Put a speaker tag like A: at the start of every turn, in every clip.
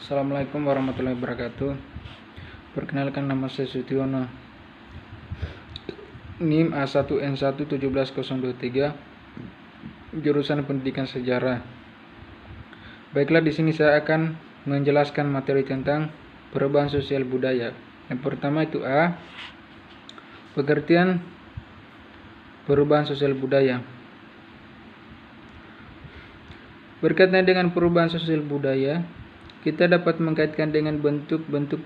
A: Assalamualaikum warahmatullahi wabarakatuh. Perkenalkan, nama saya Sutiono, NIM A1N1 17023, jurusan Pendidikan Sejarah. Baiklah, di sini saya akan menjelaskan materi tentang perubahan sosial budaya. Yang pertama itu A, pengertian perubahan sosial budaya. Berkaitan dengan perubahan sosial budaya, kita dapat mengkaitkan dengan bentuk-bentuk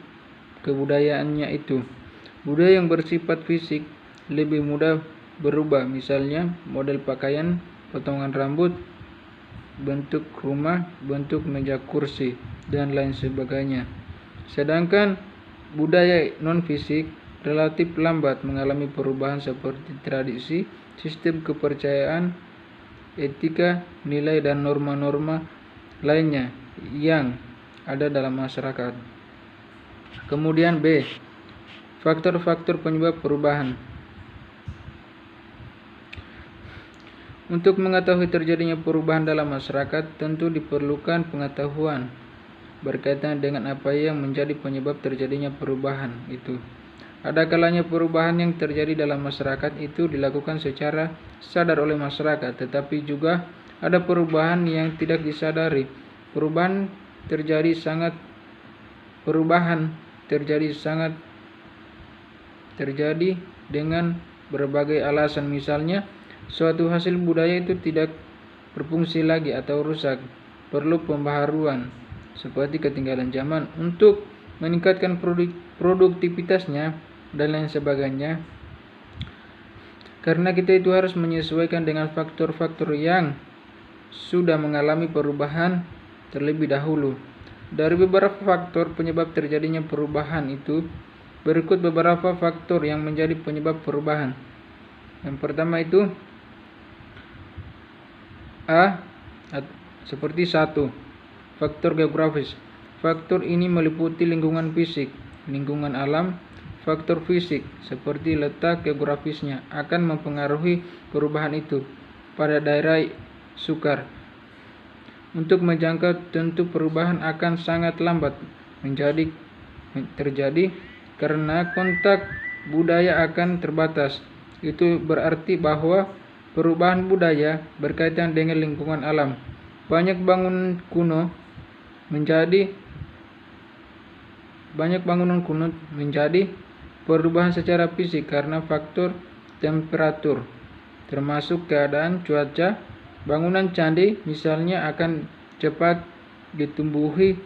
A: kebudayaannya itu. Budaya yang bersifat fisik lebih mudah berubah, misalnya model pakaian, potongan rambut, bentuk rumah, bentuk meja kursi, dan lain sebagainya. Sedangkan budaya non-fisik relatif lambat mengalami perubahan seperti tradisi, sistem kepercayaan, etika, nilai, dan norma-norma lainnya yang ada dalam masyarakat. Kemudian B, faktor-faktor penyebab perubahan. Untuk mengetahui terjadinya perubahan dalam masyarakat, tentu diperlukan pengetahuan berkaitan dengan apa yang menjadi penyebab terjadinya perubahan itu. Ada kalanya perubahan yang terjadi dalam masyarakat itu dilakukan secara sadar oleh masyarakat, tetapi juga ada perubahan yang tidak disadari. Perubahan terjadi dengan berbagai alasan. Misalnya, suatu hasil budaya itu tidak berfungsi lagi atau rusak, perlu pembaharuan seperti ketinggalan zaman untuk meningkatkan produktivitasnya dan lain sebagainya. Karena kita itu harus menyesuaikan dengan faktor-faktor yang sudah mengalami perubahan terlebih dahulu. Dari beberapa faktor penyebab terjadinya perubahan itu, berikut beberapa faktor yang menjadi penyebab perubahan. Yang pertama itu A, seperti 1, faktor geografis. Faktor ini meliputi lingkungan fisik, lingkungan alam. Faktor fisik seperti letak geografisnya akan mempengaruhi perubahan itu. Pada daerah sukar untuk menjangkau, tentu perubahan akan sangat lambat terjadi karena kontak budaya akan terbatas. Itu berarti bahwa perubahan budaya berkaitan dengan lingkungan alam. Banyak bangunan kuno menjadi perubahan secara fisik karena faktor temperatur, termasuk keadaan cuaca. Bangunan candi misalnya akan cepat ditumbuhi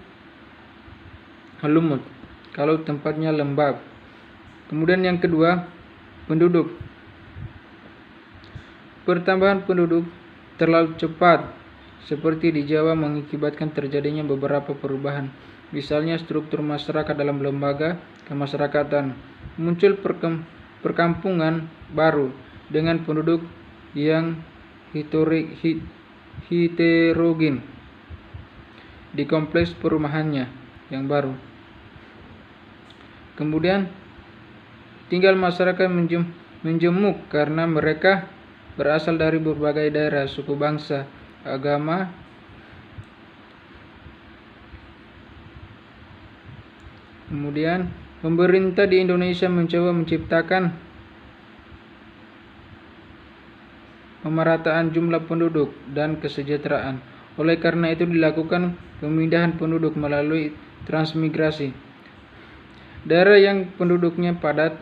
A: lumut kalau tempatnya lembab. Kemudian yang kedua, penduduk. Pertambahan penduduk terlalu cepat seperti di Jawa mengakibatkan terjadinya beberapa perubahan. Misalnya struktur masyarakat dalam lembaga kemasyarakatan. Muncul perkampungan baru dengan penduduk yang heterogen di kompleks perumahannya yang baru. Kemudian tinggal masyarakat menjemuk karena mereka berasal dari berbagai daerah, suku, bangsa, agama. Kemudian pemerintah di Indonesia mencoba menciptakan pemerataan jumlah penduduk dan kesejahteraan. Oleh karena itu dilakukan pemindahan penduduk melalui transmigrasi. Daerah yang penduduknya padat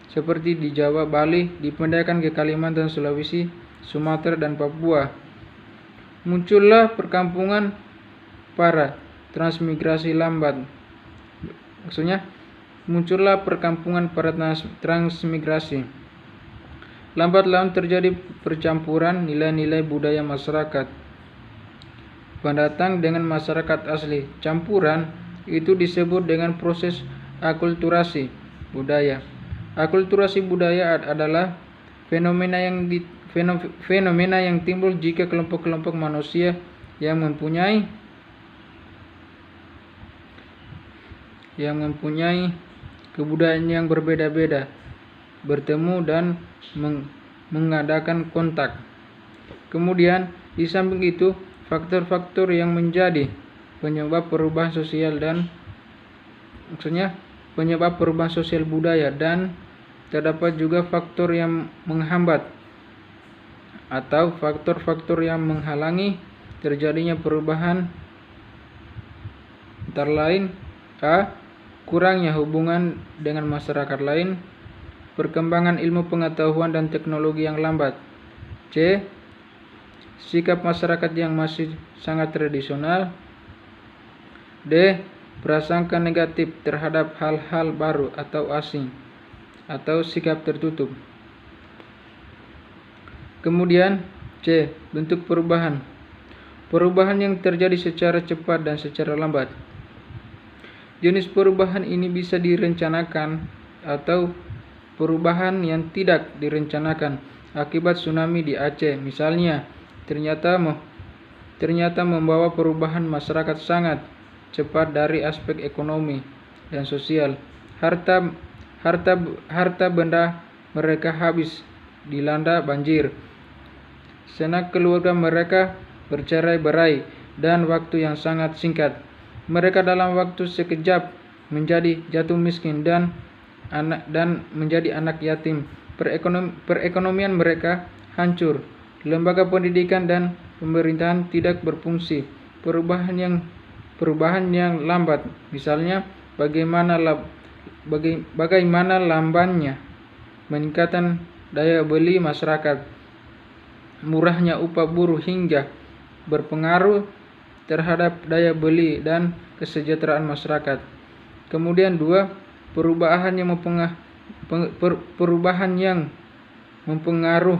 A: seperti di Jawa, Bali dipindahkan ke Kalimantan, Sulawesi, Sumatera, dan Papua. Muncullah perkampungan para transmigrasi lambat. Muncullah perkampungan para transmigrasi. Lambat laun terjadi percampuran nilai-nilai budaya masyarakat pendatang dengan masyarakat asli. Campuran itu disebut dengan proses akulturasi budaya. Akulturasi budaya adalah fenomena yang timbul jika kelompok-kelompok manusia yang mempunyai kebudayaan yang berbeda-beda bertemu dan mengadakan kontak. Kemudian di samping itu, faktor-faktor yang menjadi penyebab perubahan sosial budaya, dan terdapat juga faktor yang menghambat atau faktor-faktor yang menghalangi terjadinya perubahan, antara lain: A. Kurangnya hubungan dengan masyarakat lain, perkembangan ilmu pengetahuan dan teknologi yang lambat. C. Sikap masyarakat yang masih sangat tradisional. D. Prasangka negatif terhadap hal-hal baru atau asing, atau sikap tertutup. Kemudian C. Bentuk perubahan. Perubahan yang terjadi secara cepat dan secara lambat. Jenis perubahan ini bisa direncanakan atau perubahan yang tidak direncanakan akibat tsunami di Aceh misalnya ternyata membawa perubahan masyarakat sangat cepat dari aspek ekonomi dan sosial. Harta benda mereka habis dilanda banjir. Sanak keluarga mereka bercerai-berai dan waktu yang sangat singkat. Mereka dalam waktu sekejap menjadi jatuh miskin dan menjadi anak yatim. Perekonomian mereka hancur. Lembaga pendidikan dan pemerintahan tidak berfungsi. Perubahan yang lambat, misalnya bagaimana lambannya meningkatkan daya beli masyarakat, murahnya upah buruh hingga berpengaruh terhadap daya beli dan kesejahteraan masyarakat. Kemudian 2. Perubahan yang mempengaruh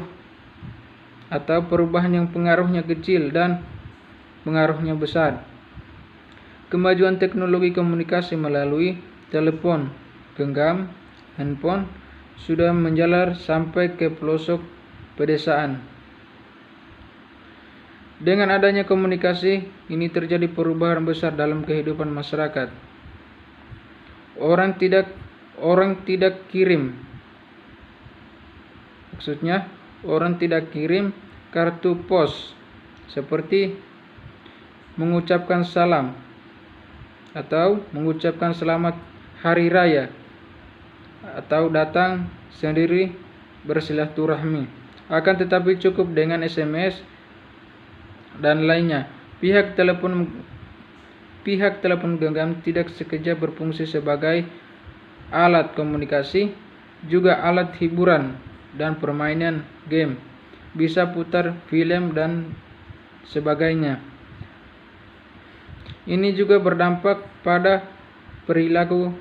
A: atau perubahan yang pengaruhnya kecil dan pengaruhnya besar. Kemajuan teknologi komunikasi melalui telepon genggam, handphone, sudah menjalar sampai ke pelosok pedesaan. Dengan adanya komunikasi ini terjadi perubahan besar dalam kehidupan masyarakat. Orang tidak kirim kartu pos seperti mengucapkan salam atau mengucapkan selamat hari raya atau datang sendiri bersilaturahmi. Akan tetapi cukup dengan SMS dan lainnya. Pihak telepon genggam tidak sekejap berfungsi sebagai alat komunikasi, juga alat hiburan dan permainan game, bisa putar film dan sebagainya. Ini juga berdampak pada perilaku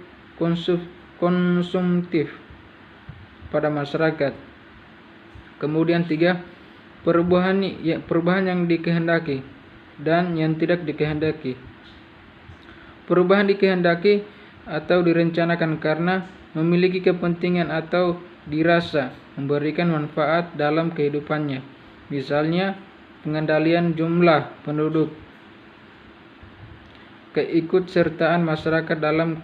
A: konsumtif pada masyarakat. Kemudian 3. Perubahan yang dikehendaki dan yang tidak dikehendaki. Perubahan dikehendaki atau direncanakan karena memiliki kepentingan atau dirasa memberikan manfaat dalam kehidupannya. Misalnya pengendalian jumlah penduduk, keikutsertaan masyarakat dalam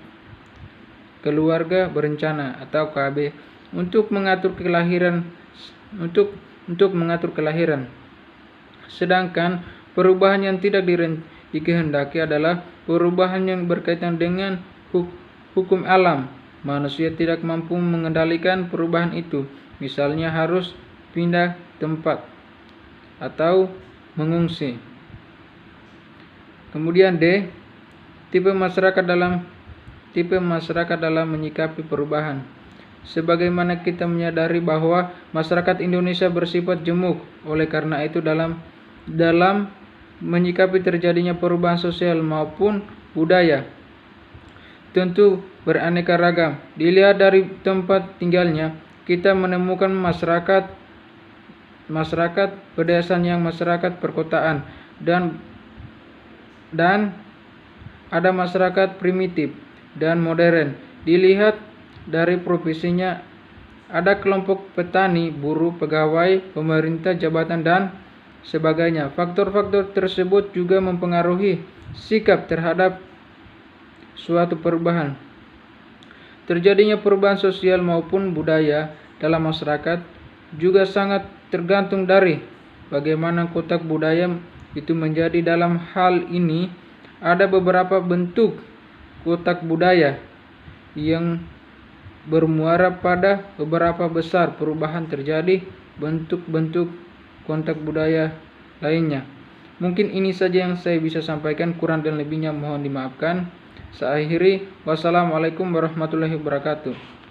A: keluarga berencana atau KB, untuk mengatur kelahiran. Sedangkan perubahan yang tidak dikehendaki adalah perubahan yang berkaitan dengan hukum alam. Manusia tidak mampu mengendalikan perubahan itu, misalnya harus pindah tempat atau mengungsi. Kemudian D. Tipe masyarakat dalam menyikapi perubahan. Sebagaimana kita menyadari bahwa masyarakat Indonesia bersifat gemuk, oleh karena itu dalam menyikapi terjadinya perubahan sosial maupun budaya tentu beraneka ragam. Dilihat dari tempat tinggalnya, kita menemukan masyarakat pedesaan yang masyarakat perkotaan dan ada masyarakat primitif dan modern. Dilihat dari profesinya, ada kelompok petani, buruh, pegawai, pemerintah, jabatan, dan sebagainya. Faktor-faktor tersebut juga mempengaruhi sikap terhadap suatu perubahan. Terjadinya perubahan sosial maupun budaya dalam masyarakat juga sangat tergantung dari bagaimana kotak budaya itu menjadi. Dalam hal ini ada beberapa bentuk kotak budaya yang bermuara pada beberapa besar perubahan terjadi bentuk-bentuk kotak budaya lainnya. Mungkin ini saja yang saya bisa sampaikan, kurang dan lebihnya mohon dimaafkan. Saya akhiri, wassalamualaikum warahmatullahi wabarakatuh.